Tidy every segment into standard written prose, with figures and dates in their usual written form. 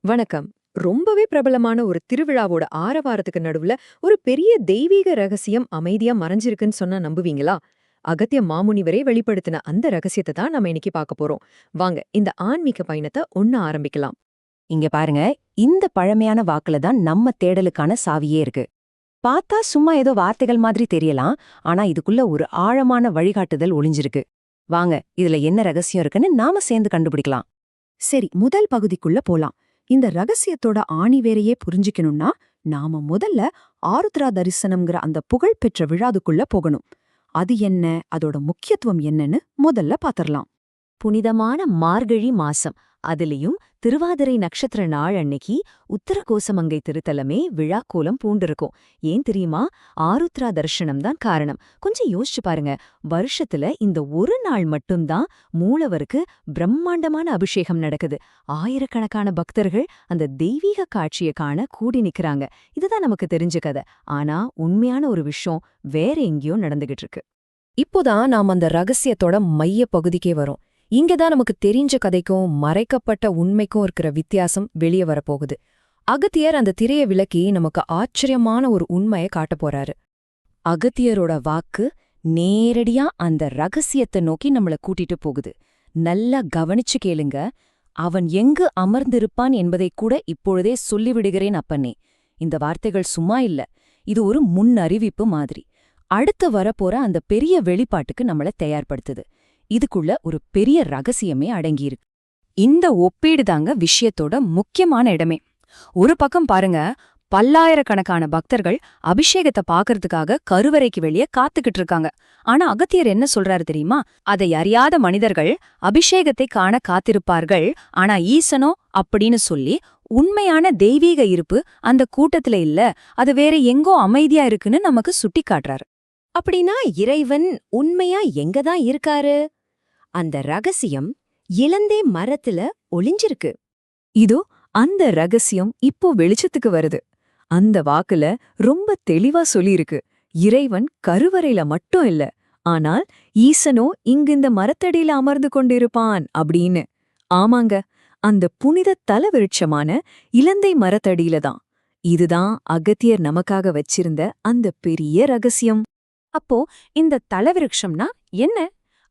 வணக்கம். ரொம்பவே பிரபலமான ஒரு திருவிழாவோட ஆரவாரத்துக்கு நடுவுல ஒரு பெரிய தெய்வீக ரகசியம் அமைதியா மறைஞ்சிருக்குன்னு சொன்னா நம்புவீங்களா? அகத்திய மாமுனிவரே வெளிப்படுத்தின அந்த ரகசியத்தை தான் நம்ம இன்னைக்கு பார்க்க போறோம். வாங்க இந்த ஆன்மீக பயணத்தை ஒண்ணு ஆரம்பிக்கலாம். இங்க பாருங்க, இந்த பழமையான வாக்குல தான் நம்ம தேடலுக்கான சாவியே இருக்கு. பார்த்தா சும்மா ஏதோ வார்த்தைகள் மாதிரி தெரியலாம், ஆனா இதுக்குள்ள ஒரு ஆழமான வழிகாட்டுதல் ஒளிஞ்சிருக்கு. வாங்க, இதுல என்ன ரகசியம் இருக்குன்னு நாம சேர்ந்து கண்டுபிடிக்கலாம். சரி, முதல் பகுதிக்குள்ள போலாம். இந்த ரகசியத்தோட ஆணிவேரையே புரிஞ்சுக்கணும்னா நாம முதல்ல ஆருத்ரா தரிசனம்ங்கிற அந்த புகழ்பெற்ற விழாதுக்குள்ள போகணும். அது என்ன, அதோட முக்கியத்துவம் என்னன்னு முதல்ல பாத்திரலாம். புனிதமான மார்கழி மாசம், அதுலயும் திருவாதிரை நட்சத்திர நாள் அன்னைக்கு உத்தரகோசமங்கை திருத்தலமே விழாக்கோலம் பூண்டிருக்கும். ஏன் தெரியுமா? ஆருத்ரா தர்ஷனம் தான் காரணம். கொஞ்சம் யோசிச்சு பாருங்க. வருஷத்துல இந்த ஒரு நாள் மட்டும்தான் மூலவருக்கு பிரம்மாண்டமான அபிஷேகம் நடக்குது. ஆயிரக்கணக்கான பக்தர்கள் அந்த தெய்வீக காட்சியை காண கூடி நிக்கிறாங்க. இதுதான் நமக்கு தெரிஞ்ச கதை. ஆனா உண்மையான ஒரு விஷயம் வேற எங்கேயோ நடந்துகிட்டு இருக்கு. இப்போதான் நாம் அந்த ரகசியத்தோட மைய பகுதிக்கே வரோம். இங்கதான் நமக்கு தெரிஞ்ச கதைக்கும் மறைக்கப்பட்ட உண்மைக்கும் இருக்கிற வித்தியாசம் வெளியே வரப்போகுது. அகத்தியர் அந்த திரையை விலக்கி நமக்கு ஆச்சரியமான ஒரு உண்மையை காட்டப் போறாரு. அகத்தியரோட வாக்கு நேரடியா அந்த ரகசியத்தை நோக்கி நம்மள கூட்டிட்டு போகுது. நல்லா கவனிச்சு கேளுங்க. அவன் எங்கு அமர்ந்திருப்பான் என்பதை கூட இப்பொழுதே சொல்லிவிடுகிறேன் அப்பனே. இந்த வார்த்தைகள் சும்மா இல்ல, இது ஒரு முன்னறிவிப்பு மாதிரி. அடுத்து வரப்போற அந்த பெரிய வெளிப்பாட்டுக்கு நம்மள தயார்படுத்துது. இதுக்குள்ள ஒரு பெரிய ரகசியமே அடங்கியிருக்கு. இந்த ஒப்பீடு தாங்க விஷயத்தோட முக்கியமான இடமே. ஒரு பக்கம் பாருங்க, பல்லாயிரக்கணக்கான பக்தர்கள் அபிஷேகத்தை பாக்கறதுக்காக கருவறைக்கு வெளியே காத்துக்கிட்டு இருக்காங்க. ஆனா அகத்தியர் என்ன சொல்றாரு தெரியுமா? அதை அறியாத மனிதர்கள் அபிஷேகத்தை காண காத்திருப்பார்கள், ஆனா ஈசனோ அப்படின்னு சொல்லி உண்மையான தெய்வீக இருப்பு அந்த கூட்டத்துல இல்ல, அது வேற எங்கோ அமைதியா இருக்குன்னு நமக்கு சுட்டி காட்டுறாரு. அப்படின்னா இறைவன் உண்மையா எங்கதான் இருக்காரு? அந்த ரகசியம் இலந்தே மரத்துல ஒளிஞ்சிருக்கு. இதோ அந்த ரகசியம் இப்போ வெளிச்சத்துக்கு வருது. அந்த வாக்குல ரொம்ப தெளிவா சொல்லியிருக்கு. இறைவன் கருவறையில மட்டும் இல்ல, ஆனால் ஈசனோ இங்கு இந்த மரத்தடியில அமர்ந்து கொண்டிருப்பான் அப்படின்னு. ஆமாங்க, அந்த புனித தலவிருட்சமான இலந்தை மரத்தடியில தான். இதுதான் அகத்தியர் நமக்காக வச்சிருந்த அந்த பெரிய ரகசியம். அப்போ இந்த தலவிருட்சம்னா என்ன?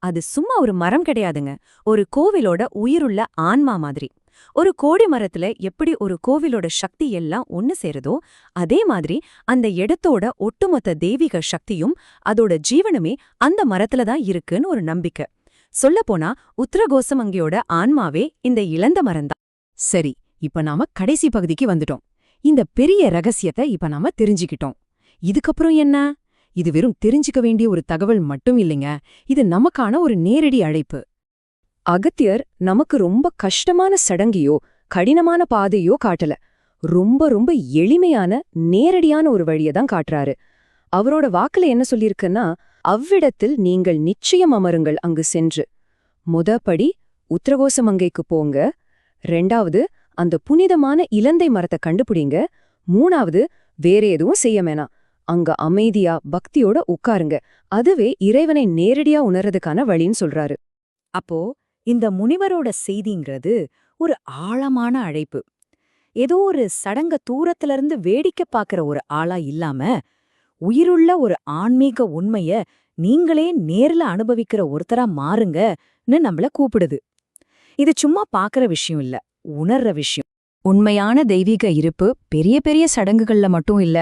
அது சும்மா ஒரு மரம் கிடையாதுங்க. ஒரு கோவிலோட உயிருள்ள ஆன்மா மாதிரி. ஒரு கோடி மரத்துல எப்படி ஒரு கோவிலோட சக்தி எல்லாம் ஒன்னு சேருதோ, அதே மாதிரி அந்த இடத்தோட ஒட்டுமொத்த தெய்வீக சக்தியும் அதோட ஜீவனுமே அந்த மரத்துல தான் இருக்குன்னு ஒரு நம்பிக்கை. சொல்லப்போனா உத்தரகோசமங்கையோட ஆன்மாவே இந்த இளந்த மரம்தான். சரி, இப்ப நாம கடைசி பகுதிக்கு வந்துட்டோம். இந்த பெரிய ரகசியத்தை இப்ப நாம தெரிஞ்சுக்கிட்டோம். இதுக்கப்புறம் என்ன? இது வெறும் தெரிஞ்சுக்க வேண்டிய ஒரு தகவல் மட்டும் இல்லைங்க, இது நமக்கான ஒரு நேரடி அழைப்பு. அகத்தியர் நமக்கு ரொம்ப கஷ்டமான சடங்கையோ கடினமான பாதையோ காட்டல. ரொம்ப ரொம்ப எளிமையான நேரடியான ஒரு வழியதான் காட்டுறாரு. அவரோட வாக்குல என்ன சொல்லியிருக்குன்னா, அவ்விடத்தில் நீங்கள் நிச்சயம் அமருங்கள் அங்கு சென்று. படி உத்தரகோசமங்கைக்கு போங்க. 2வது அந்த புனிதமான இலந்தை மரத்தை கண்டுபிடிங்க. 3வது வேற எதுவும் செய்ய வேணாம், அங்க அமைதியா பக்தியோட உட்காருங்க. அதுவே இறைவனை நேரடியா உணர்றதுக்கான வழின்னு சொல்றாரு. அப்போ இந்த முனிவரோட செய்திங்கிறது ஒரு ஆழமான அழைப்பு. ஏதோ ஒரு சடங்க தூரத்துல இருந்து வேடிக்கை பார்க்கிற ஒரு ஆளா இல்லாம, உயிருள்ள ஒரு ஆன்மீக உண்மைய நீங்களே நேர்ல அனுபவிக்கிற ஒருத்தரா மாறுங்கன்னு நம்மள கூப்பிடுது. இது சும்மா பார்க்கற விஷயம் இல்ல, உணர்ற விஷயம். உண்மையான தெய்வீக இருப்பு பெரிய பெரிய சடங்குகள்ல மட்டும் இல்ல,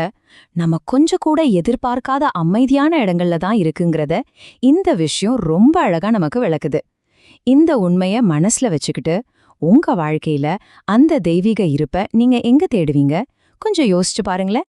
நம்ம கொஞ்சம் கூட எதிர்பார்க்காத அமைதியான இடங்கள்ல தான் இருக்குங்கிறத இந்த விஷயம் ரொம்ப அழகா நமக்கு விளக்குது. இந்த உண்மைய மனசுல வச்சுக்கிட்டு உங்க வாழ்க்கையில அந்த தெய்வீக இருப்ப நீங்க எங்க தேடுவீங்க? கொஞ்சம் யோசிச்சு பாருங்களேன்.